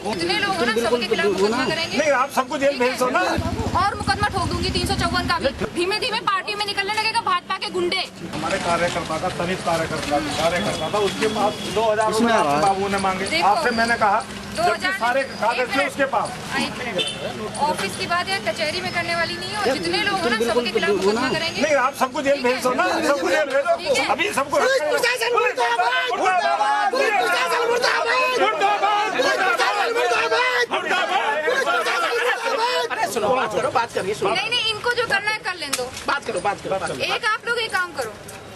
जितने लोग हैं ना सबके खिलाफ मुकदमा करेंगे। नहीं, आप सबको जेल भेज दो ना। और मुकदमा ठोक दूंगी 354 का भी। धीमे धीमे पार्टी में निकलने लगेगा भाजपा के गुंडे। हमारे कार्यकर्ता था, तनिष्ठ कार्यकर्ता था, उसके पास 2000 रुपए आपके बाबू ने मांगे। आपसे मैंने कहा जबकि सारे कागज थे उसके पास। ऑफिस की बात या कचहरी में करने वाली नहीं है। और जितने लोग हैं ना सबके खिलाफ मुकदमा करेंगे। नहीं, आप सबको जेल भेज दो ना, सबको जेल भेजो। अभी सबको बात करिए। नहीं, इनको जो करना है कर लें दो। बात करो। एक आप लोग एक काम करो,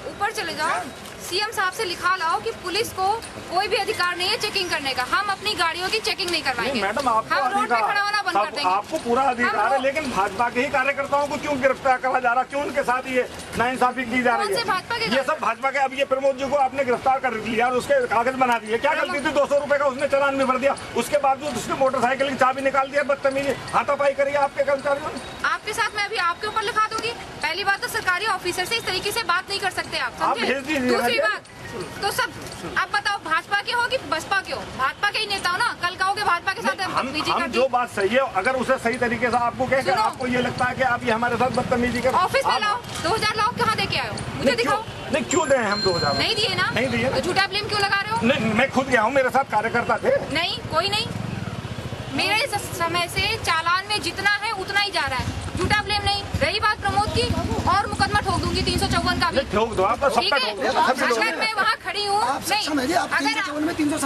ऊपर चले जाओ, सीएम साहब से लिखा लाओ कि पुलिस को कोई भी अधिकार नहीं है चेकिंग करने का। हम अपनी गाड़ियों की चेकिंग नहीं करवाएंगे। मैडम, आपको हम रोड पे खड़ा होना बंद कर देंगे। आपको पूरा अधिकार है, लेकिन भाजपा के ही कार्यकर्ताओं को क्यों गिरफ्तार करा जा रहा, क्यों उनके साथ ये नाइंसाफी की जा रही है? भाजपा के ये सब भाजपा के। अब ये प्रमोद जी को आपने गिरफ्तार कर लिया और उसके कागज बना दिए। क्या गलती थी? 200 रुपए का उसने चालान भी भर दिया, उसके बावजूद उसने मोटरसाइकिल की चाबी निकाल दिया। बदतमीजी, हाथापाई करिए आपके कर्मचारियों ने। आपके साथ मैं अभी आपके ऊपर लिखा दूंगी। पहली बात तो सरकारी ऑफिसर से इस तरीके से बात नहीं कर सकते आप, समझे? भेज दीजिए। दूसरी बात तो सब आप बताओ, भाजपा के हो कि बसपा के हो? भाजपा के ही नेता हो ना, कल कहोगे भाजपा के साथ बदतमीजी कर दी। जो बात सही है, अगर उसे सही तरीके से आपको कहकर आपको ये लगता है कि आप ये हमारे साथ बदतमीजी कर, ऑफिस में लाओ। 2000 लाओ, कहाँ दे के आए हो? मुझे दिखाओ। नहीं, क्यों दें हम 2000? नहीं दिए ना? नहीं दिए। तो झूठा ब्लेम क्यों लगा रहे हो? नहीं, मैं खुद गया हूँ, मेरे साथ कार्यकर्ता थे। नहीं, कोई नहीं। मेरे समय से चालान में जितना है उतना ही जा रहा है, झूठा ब्लेम नहीं। रही बात प्रमोद की, और मुकदमा ठोक दूंगी 354 का भी। ठोक दो आप, ठीक है? अगर मैं वहाँ खड़ी हूँ, नहीं, कुछ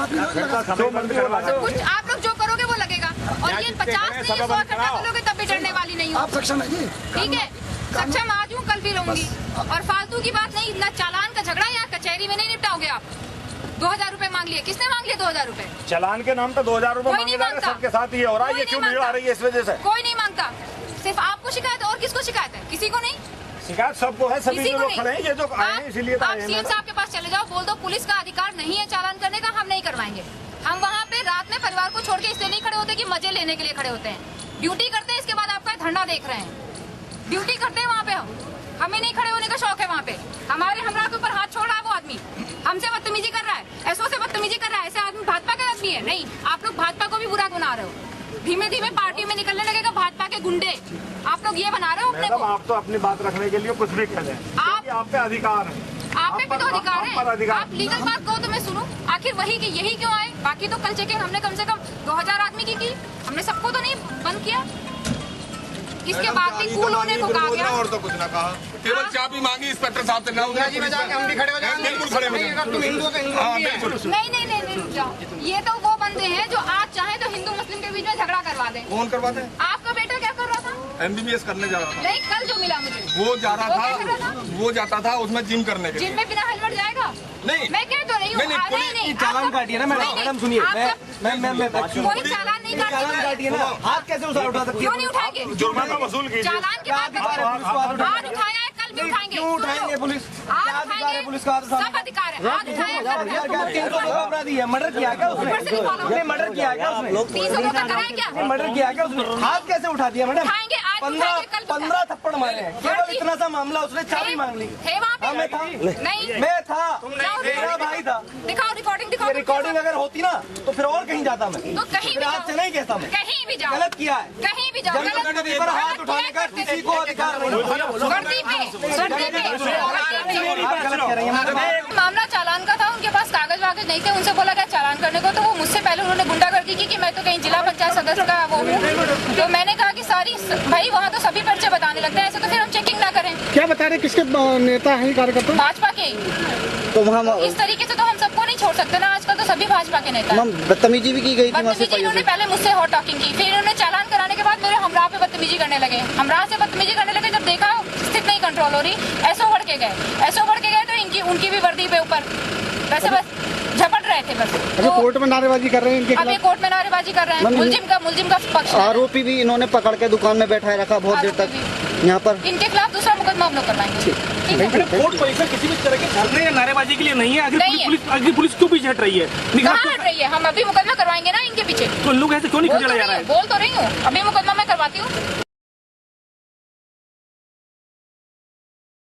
आप लोग जो करोगे वो लगेगा। और ये 50 नहीं 100 इकट्ठा करोगे तब भी डरने वाली नहीं हूँ। ठीक है, सक्षम आज हूँ, कल भी रहूंगी। और फालतू की बात नहीं, ना चालान का झगड़ा या कचहरी में नहीं निपटाओगे आप। 2000 रुपए मांग लिए, किसने मांग लिए 2000 रुपए? चालान के नाम पे 2000 रुपए मांगे जा रहे हैं। सबके साथ ये हो रहा है। ये क्यों वीडियो आ रही है? इस वजह से कोई नहीं मांगता। सिर्फ आपको शिकायत है, और किसको शिकायत है? किसी को नहीं। शिकायत सबको है, सभी जो लोग खड़े हैं, ये जो आए हैं इसीलिए आप सीएम साहब के पास चले जाओ, बोल दो पुलिस का अधिकार नहीं है चालान करने का, हम नहीं करवाएंगे। हम वहाँ पे रात में परिवार को छोड़ के इसलिए नहीं खड़े होते कि मजे लेने के लिए खड़े होते हैं। ड्यूटी करते हैं, इसके बाद आपका धरना देख रहे हैं। ड्यूटी करते हैं वहाँ पे हम, हमें नहीं खड़े होने का शौक है। वहाँ पे हमारे हमरा के ऊपर हाथ छोड़ रहा है वो आदमी, हमसे बदतमीजी कर रहा है, एसओ से बदतमीजी कर रहा है। ऐसे आदमी भाजपा का आदमी है? नहीं, आप लोग भाजपा को भी बुरा बना रहे हो। धीमे धीमे पार्टी में निकलने लगेगा भाजपा के गुंडे। आप लोग ये बना रहे हो अपने को। आप तो अपनी बात रखने के लिए कुछ भी कह दें, आप पे अधिकार है। आप पे भी तो अधिकार है। आप लीगल बात कहो तो मैं सुनूं। आखिर वही कि यही क्यों आए? बाकी तो कल चेकिंग हमने कम से कम 2000 आदमी की। हमने सबको तो नहीं बंद किया। इसके बाद भी कूल होने को कहा गया और तो कुछ ना कहा, केवल चाबी मांगी इंस्पेक्टर साहब से। ना जी में जाके हम भी खड़े हो जाएंगे, बिल्कुल खड़े हो जाएंगे। तुम हिंदुओं का हिंदू नहीं, रुक जाओ। ये तो वो बंदे हैं जो आज चाहे तो हिंदू मुस्लिम के बीच में झगड़ा करवा दें। कौन करवाते हैं? आपका बेटा क्या कर रहा था? MBBS करने जा रहा था। नहीं, कल जो मिला मुझे, वो जा रहा वो क्या कर रहा था, था? वो जाता था उसमें जिम करने के लिए। जिम में बिना हेलमेट जाएगा? नहीं, मैं कह तो रही हूँ। नहीं, चालान काटिए ना मैडम, सुनिए। कोई चालान नहीं काटिए ना, हाथ कैसे उठा सकती है? क्यों नहीं उठाएंगे? जुर्माना वसूल कीजिए। चालान के बाद आज उठाया है, कल भी उठाएंगे। क्यों उठाएंगे? पुलिस आज उठाएंगे, पुलिस का सब अधिकार है। आज उठाया, अपराधी है, मर्डर किया क्या उसने? मर्डर किया क्या उसने? 300 का कराया क्या? मर्डर किया क्या उसने? हाथ कैसे उठा दिया मैडम? उठाएंगे, आज उठाएंगे, कल 15 थप्पड़ मारे हैं, केवल इतना सा मामला। उसने चाबी मांग ली। थे वहाँ पे? मैं था। नहीं, मैं था, मेरा भाई था। दिखाओ रिकॉर्डिंग, दिखाओ। रिकॉर्डिंग अगर होती ना तो फिर और कहीं जाता मैं। तो कहीं भी आज से नहीं कहता मैं, कहीं भी जाओ, गलत किया है। कहीं भी जाओ, गलत पर हाथ उठाने का किसी को अधिकार नहीं। मामला चालान का था, उनके पास कागज वागज नहीं थे, उनसे बोला गया चालान करने को, तो वो मुझसे पहले उन्होंने गुंडागर्दी की कि मैं तो कहीं जिला पंचायत सदस्य का वो हूँ। तो मैंने कहा कि सारी भाई वहाँ तो सभी पर्चे बताने लगते हैं, ऐसे तो फिर हम चेकिंग ना करें। क्या बता रहे, किसके नेता हैं कार्यकर्ता? भाजपा के। तो वहाँ इस तरीके से तो हम सबको नहीं छोड़ सकते ना, आजकल तो सभी भाजपा के नेता। बदतमीजी भी की गई थी। बदतमीजी इन्होंने पहले मुझसे हॉट टॉकिंग की, फिर इन्होंने चालान कराने के बाद मेरे हमराह पे बदतमीजी करने लगे। हमराह से बदतमीजी करने लगे, जब देखा स्थिति नहीं कंट्रोल हो रही, ऐसो बढ़ के गए तो इनकी उनकी भी वर्दी पे ऊपर वैसे बस झपट रहे थे। बस अभी कोर्ट में नारेबाजी कर रहे हैं इनके अभी कोर्ट में नारेबाजी कर रहे हैं। मुलजिम का पक्ष। आरोपी भी इन्होंने पकड़ के दुकान में बैठाए रखा बहुत देर तक यहाँ पर। इनके खिलाफ दूसरा मुकदमा हम लोग करवाएंगे। कोर्ट परिसर किसी भी तरह के धरने या नारेबाजी के लिए नहीं है। आगे पुलिस क्यों पीछे हट रही है? कहाँ हट रही है? हम अभी मुकदमा करवाएंगे ना इनके पीछे। तो लोग ऐसे क्यों नहीं खड़े जा रहा है? बोल तो रही हूँ, अभी मुकदमा मैं करवाती हूँ।